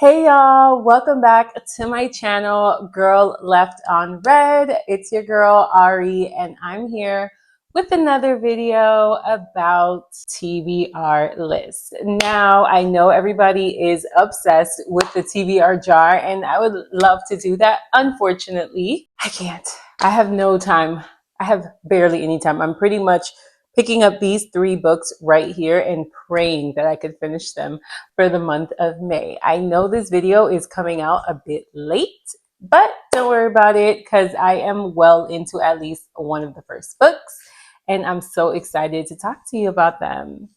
Hey y'all, welcome back to my channel, Girl Left on Red. It's your girl Ari and I'm here with another video about TBR lists. Now, I know everybody is obsessed with the TBR jar and I would love to do that. Unfortunately, I can't. I have no time. I have barely any time. I'm pretty much picking up these 3 books right here and praying that I could finish them for the month of May. I know this video is coming out a bit late, but don't worry about it because I am well into at least one of the first books and I'm so excited to talk to you about them.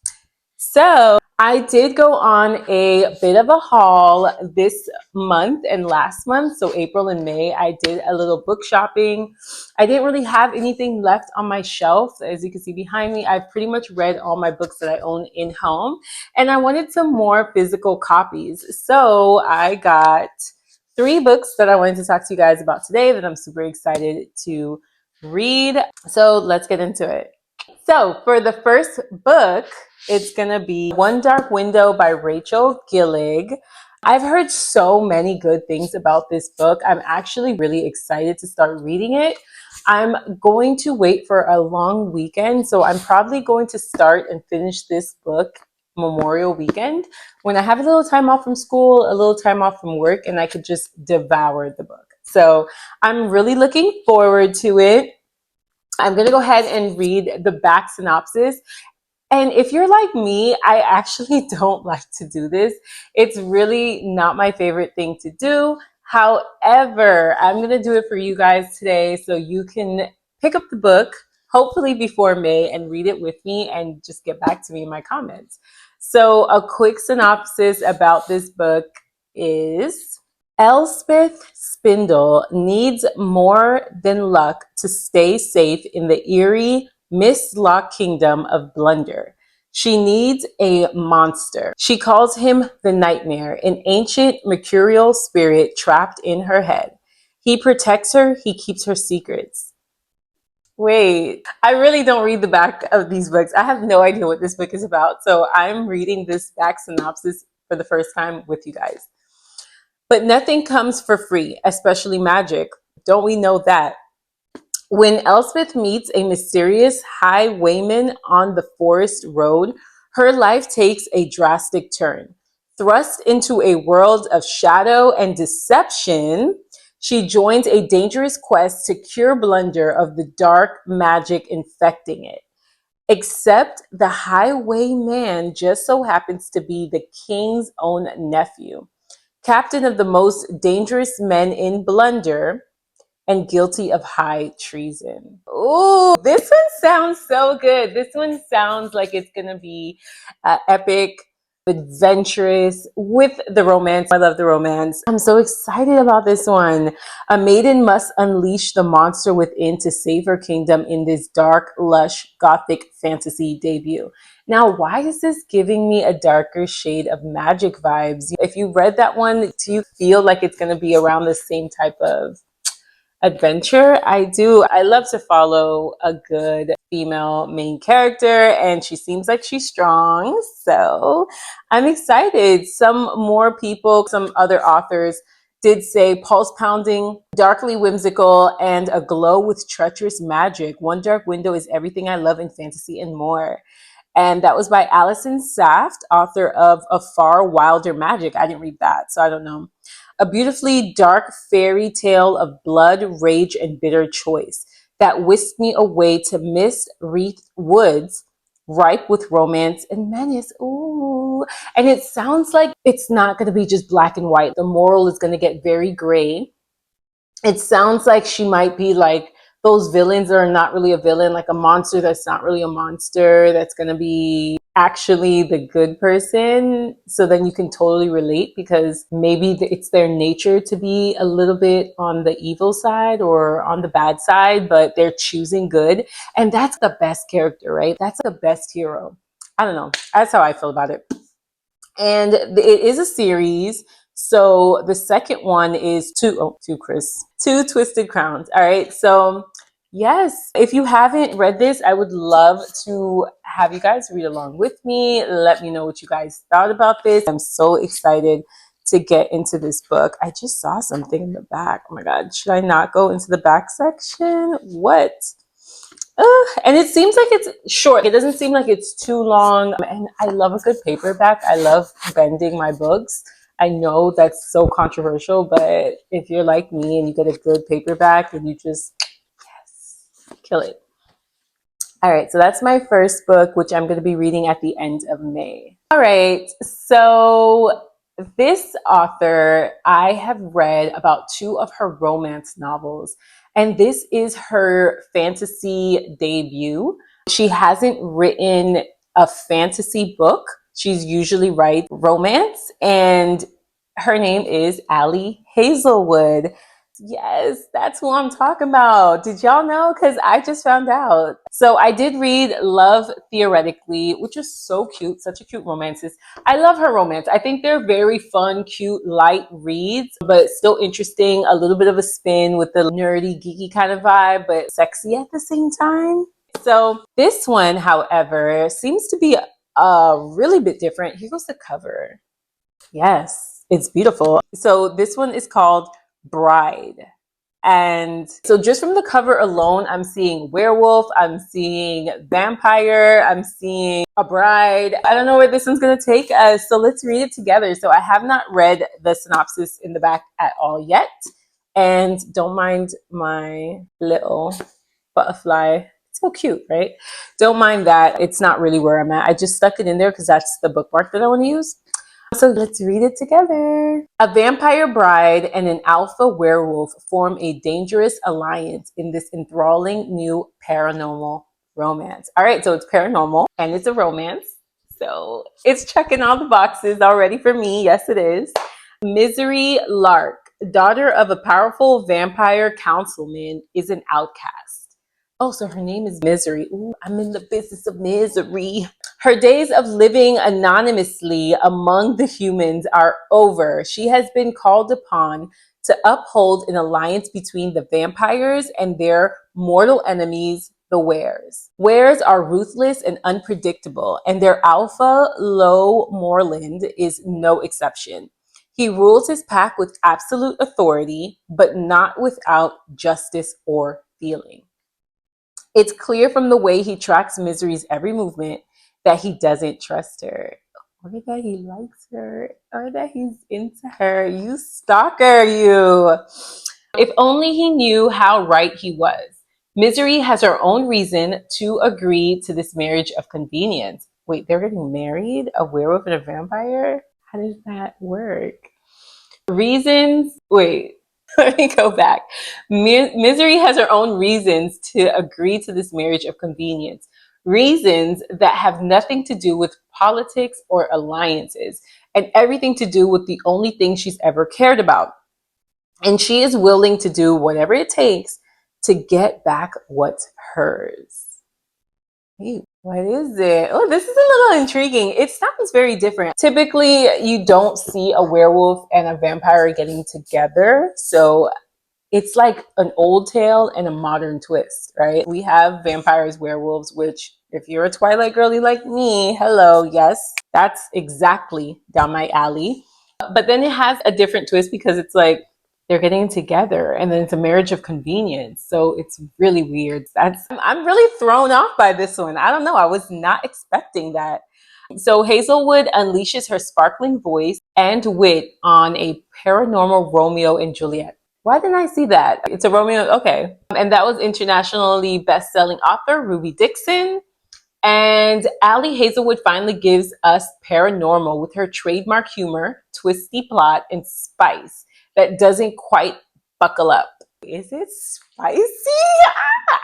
So I did go on a bit of a haul this month and last month. So April and May, I did a little book shopping. I didn't really have anything left on my shelf. As you can see behind me, I've pretty much read all my books that I own in home and I wanted some more physical copies. So I got 3 books that I wanted to talk to you guys about today that I'm super excited to read. So let's get into it. So for the first book, it's gonna be One Dark Window by Rachel Gillig. I've heard so many good things about this book. I'm actually really excited to start reading it. I'm going to wait for a long weekend, so I'm probably going to start and finish this book Memorial weekend when I have a little time off from school, a little time off from work, and I could just devour the book. So I'm really looking forward to it. I'm going to go ahead and read the back synopsis. And if you're like me, I actually don't like to do this. It's really not my favorite thing to do. However, I'm going to do it for you guys today so you can pick up the book, hopefully before May, and read it with me and just get back to me in my comments. So a quick synopsis about this book is: Elspeth Spindle needs more than luck to stay safe in the eerie Mistlock kingdom of Blunder. She needs a monster. She calls him the Nightmare, an ancient mercurial spirit trapped in her head. He protects her, he keeps her secrets. Wait, I really don't read the back of these books. I have no idea what this book is about, so I'm reading this back synopsis for the first time with you guys. But nothing comes for free, especially magic. Don't we know that? When Elspeth meets a mysterious highwayman on the forest road, her life takes a drastic turn. Thrust into a world of shadow and deception, she joins a dangerous quest to cure Blunder of the dark magic infecting it. Except the highwayman just so happens to be the king's own nephew, captain of the most dangerous men in Blunder, and guilty of high treason. Ooh, this one sounds so good. This one sounds like it's gonna be epic, adventurous with the romance. I love the romance. I'm so excited about this one. A maiden must unleash the monster within to save her kingdom in this dark, lush, gothic fantasy debut. Now, why is this giving me a darker shade of magic vibes? If you read that one, do you feel like it's going to be around the same type of adventure? I do. I love to follow a good female main character and she seems like she's strong. So I'm excited. Some more people, some other authors did say pulse pounding, darkly whimsical, and aglow with treacherous magic. One Dark Window is everything I love in fantasy and more. And that was by Alison Saft, author of A Far Wilder Magic. I didn't read that, so I don't know. A beautifully dark fairy tale of blood, rage, and bitter choice that whisked me away to mist-wreathed woods, ripe with romance and menace. Ooh. And it sounds like it's not going to be just black and white. The moral is going to get very gray. It sounds like she might be like those villains that are not really a villain, like a monster that's not really a monster, that's going to be actually the good person. So then you can totally relate because maybe it's their nature to be a little bit on the evil side or on the bad side, but they're choosing good. And that's the best character, right? That's the best hero. I don't know. That's how I feel about it. And it is a series. So the second one is Two Twisted Crowns. All right. So yes, if you haven't read this, I would love to have you guys read along with me. Let me know what you guys thought about this. I'm so excited to get into this book. I just saw something in the back. Oh my God, should I not go into the back section? What? And it seems like it's short. It doesn't seem like it's too long. And I love a good paperback. I love bending my books. I know that's so controversial, but if you're like me and you get a good paperback and you just, yes, kill it. All right, so that's my first book, which I'm going to be reading at the end of May. All right, so this author, I have read about 2 of her romance novels, and this is her fantasy debut. She hasn't written a fantasy book. She's usually writes romance, and her name is Ali Hazelwood. Yes, that's who I'm talking about. Did y'all know? Because I just found out. So I did read Love Theoretically, which is so cute, such a cute romance. I love her romance. I think they're very fun, cute, light reads, but still interesting. A little bit of a spin with the nerdy, geeky kind of vibe, but sexy at the same time. So this one, however, seems to be a really bit different. Here goes the cover. Yes, it's beautiful. So this one is called Bride. And so just from the cover alone, I'm seeing werewolf, I'm seeing vampire, I'm seeing a bride. I don't know where this one's going to take us. So let's read it together. So I have not read the synopsis in the back at all yet. And don't mind my little butterfly. It's so cute, right? Don't mind that. It's not really where I'm at. I just stuck it in there because that's the bookmark that I want to use. So let's read it together. A vampire bride and an alpha werewolf form a dangerous alliance in this enthralling new paranormal romance. All right, so it's paranormal and it's a romance. So it's checking all the boxes already for me. Yes, it is. Misery Lark, daughter of a powerful vampire councilman, is an outcast. Oh, so her name is Misery. Ooh, I'm in the business of misery. Her days of living anonymously among the humans are over. She has been called upon to uphold an alliance between the vampires and their mortal enemies, the Wares. Wares are ruthless and unpredictable, and their alpha, Lo Moreland, is no exception. He rules his pack with absolute authority, but not without justice or feeling. It's clear from the way he tracks Misery's every movement that he doesn't trust her, or that he likes her, or that he's into her. You stalker, you. If only he knew how right he was. Misery has her own reason to agree to this marriage of convenience. Wait, they're getting married? A werewolf and a vampire? How does that work? Reasons? Wait. Let me go back. Misery has her own reasons to agree to this marriage of convenience. Reasons that have nothing to do with politics or alliances, and everything to do with the only thing she's ever cared about. And she is willing to do whatever it takes to get back what's hers. Hey, what is it? Oh, this is a little intriguing. It sounds very different. Typically, you don't see a werewolf and a vampire getting together. So it's like an old tale and a modern twist, right? We have vampires, werewolves, which if you're a Twilight girly like me, hello, yes, that's exactly down my alley. But then it has a different twist because it's like they're getting together and then it's a marriage of convenience. So it's really weird. I'm really thrown off by this one. I don't know. I was not expecting that. So Hazelwood unleashes her sparkling voice and wit on a paranormal Romeo and Juliet. Why didn't I see that? It's a Romeo. Okay. And that was internationally best-selling author Ruby Dixon. And Ali Hazelwood finally gives us paranormal with her trademark humor, twisty plot, and spice that doesn't quite buckle up. Is it spicy?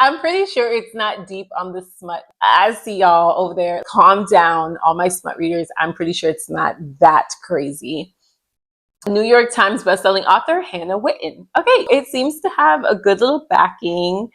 I'm pretty sure it's not deep on the smut. I see y'all over there. Calm down, all my smut readers. I'm pretty sure it's not that crazy. New York Times bestselling author Hannah Witten. Okay, it seems to have a good little backing.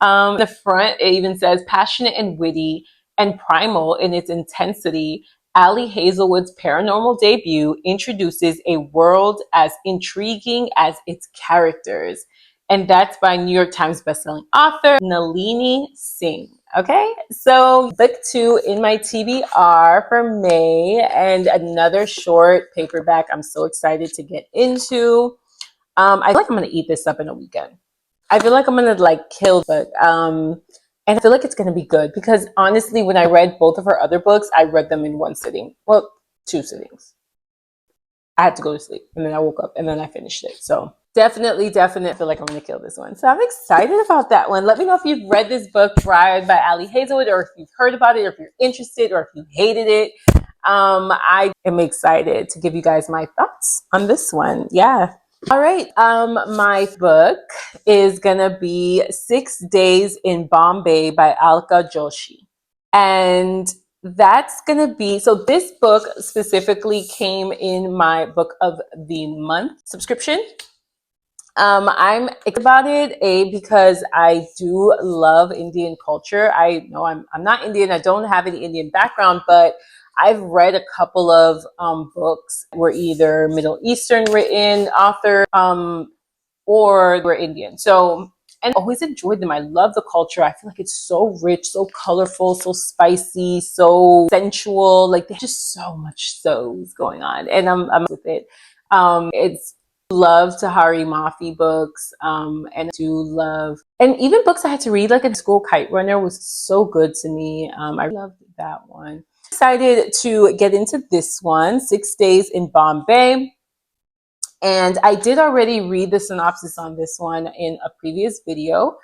The front, it even says passionate and witty and primal in its intensity. Ali Hazelwood's paranormal debut introduces a world as intriguing as its characters. And that's by New York Times bestselling author Nalini Singh. Okay, so book 2 in my TBR for May, and another short paperback I'm so excited to get into. I feel like I'm gonna eat this up in a weekend. I feel like I'm gonna like kill it, and I feel like it's gonna be good because honestly, when I read both of her other books, I read them in one sitting. Well, 2 sittings. I had to go to sleep and then I woke up and then I finished it. So definitely feel like I'm gonna kill this one. So I'm excited about that one. Let me know if you've read this book, Bride by Ali Hazelwood, or if you've heard about it, or if you're interested, or if you hated it. I am excited to give you guys my thoughts on this one. Yeah. All right. My book is gonna be 6 Days in Bombay by Alka Joshi. And that's gonna be, so this book specifically came in my book of the month subscription. I'm excited about it, because I do love Indian culture. I know I'm not Indian, I don't have any Indian background, but I've read a couple of books were either Middle Eastern written author, or were Indian. So, and I always enjoyed them. I love the culture. I feel like it's so rich, so colorful, so spicy, so sensual. Like there's just so much so's going on, and I'm with it. It's love Tahari Mafi books, and I do love, and even books I had to read like in school. Kite Runner was so good to me. I loved that one. Excited to get into this one, 6 Days in Bombay. And I did already read the synopsis on this one in a previous video.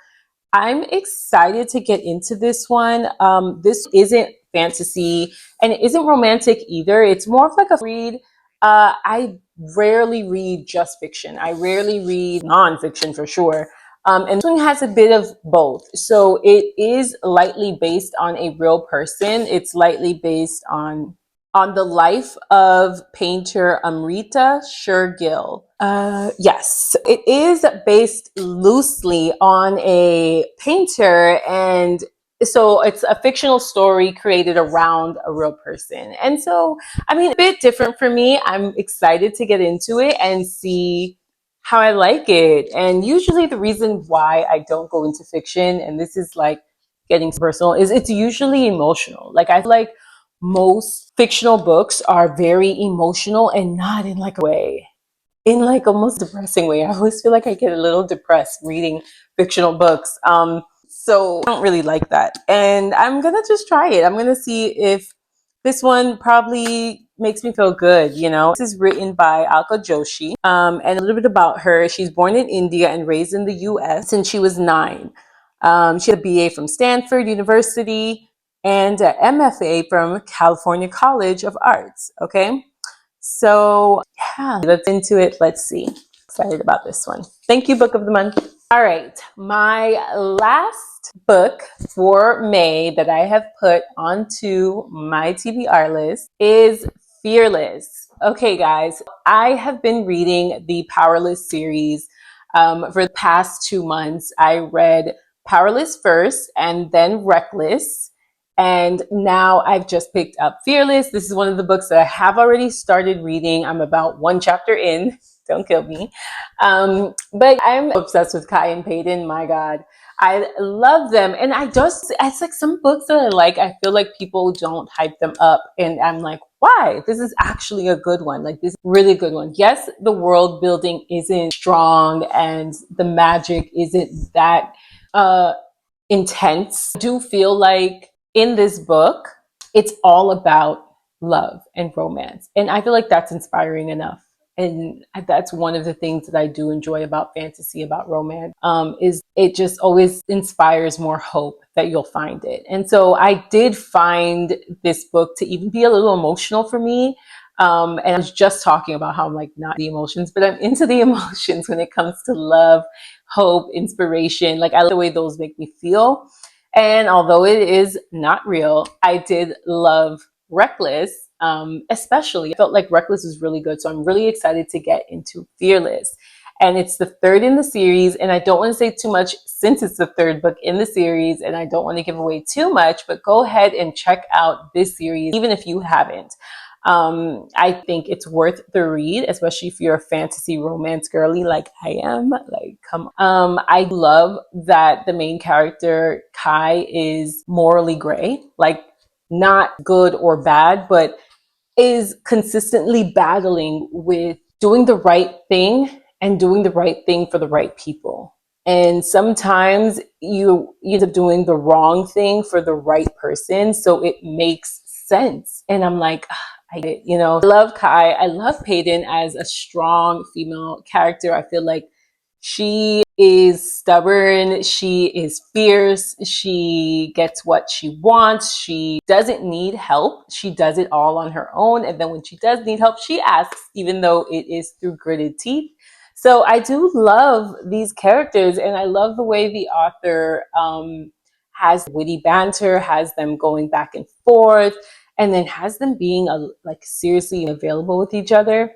I'm excited to get into this one. This isn't fantasy and it isn't romantic either. It's more of like a read. I rarely read just fiction. I rarely read nonfiction for sure. And this one has a bit of both. So it is lightly based on a real person. It's lightly based on the life of painter Amrita Shergill. Yes, it is based loosely on a painter, and so it's a fictional story created around a real person. And so, I mean, a bit different for me. I'm excited to get into it and see how I like it. And usually the reason why I don't go into fiction, and this is like getting personal, is it's usually emotional. Like I feel like most fictional books are very emotional and not in like a way, in like almost depressing way. I always feel like I get a little depressed reading fictional books. So I don't really like that. And I'm gonna just try it. I'm gonna see if this one probably makes me feel good, you know. This is written by Alka Joshi. And a little bit about her. She's born in India and raised in the US since she was 9. She had a BA from Stanford University and an MFA from California College of Arts. Okay. So yeah, let's into it. Let's see. Excited about this one. Thank you, Book of the Month. All right, my last book for May that I have put onto my TBR list is Fearless. Okay, guys, I have been reading the Powerless series for the past 2 months. I read Powerless first and then Reckless. And now I've just picked up Fearless. This is one of the books that I have already started reading. I'm about 1 chapter in. Don't kill me. But I'm obsessed with Kai and Peyton. My God. I love them. And it's like some books that I like, I feel like people don't hype them up. And I'm like, why? This is actually a good one. Like this is a really good one. Yes, the world building isn't strong and the magic isn't that intense. I do feel like in this book, it's all about love and romance. And I feel like that's inspiring enough. And that's one of the things that I do enjoy about fantasy, about romance, is it just always inspires more hope that you'll find it. And so I did find this book to even be a little emotional for me. And I was just talking about how I'm like not the emotions, but I'm into the emotions when it comes to love, hope, inspiration. Like I like the way those make me feel. And although it is not real, I did love Reckless. Especially, I felt like Reckless was really good. So I'm really excited to get into Fearless. And it's the 3rd in the series. And I don't want to say too much since it's the 3rd book in the series. And I don't want to give away too much, but go ahead and check out this series, even if you haven't. I think it's worth the read, especially if you're a fantasy romance girly like I am. Like, come on. I love that the main character, Kai, is morally gray. Like, not good or bad, but is consistently battling with doing the right thing and doing the right thing for the right people. And sometimes you end up doing the wrong thing for the right person, so it makes sense. And I'm like, I get it, you know. I love Kai. I love Peyton as a strong female character. I feel like she is stubborn, she is fierce, she gets what she wants, she doesn't need help, she does it all on her own, and then when she does need help, she asks, even though it is through gritted teeth. So I do love these characters, and I love the way the author has witty banter, has them going back and forth, and then has them being like seriously available with each other.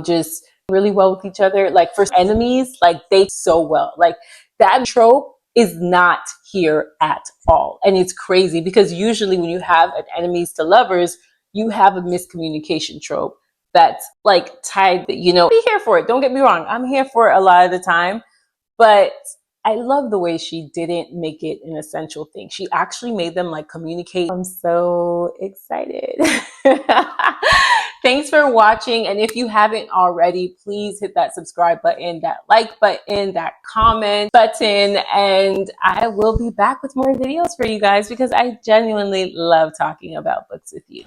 Just really well with each other. Like, for enemies, like, they so well. Like, that trope is not here at all. And it's crazy because usually when you have an enemies to lovers, you have a miscommunication trope that's like tied, you know, be here for it. Don't get me wrong. I'm here for it a lot of the time, but I love the way she didn't make it an essential thing. She actually made them like communicate. I'm so excited. Thanks for watching. And if you haven't already, please hit that subscribe button, that like button, that comment button. And I will be back with more videos for you guys because I genuinely love talking about books with you.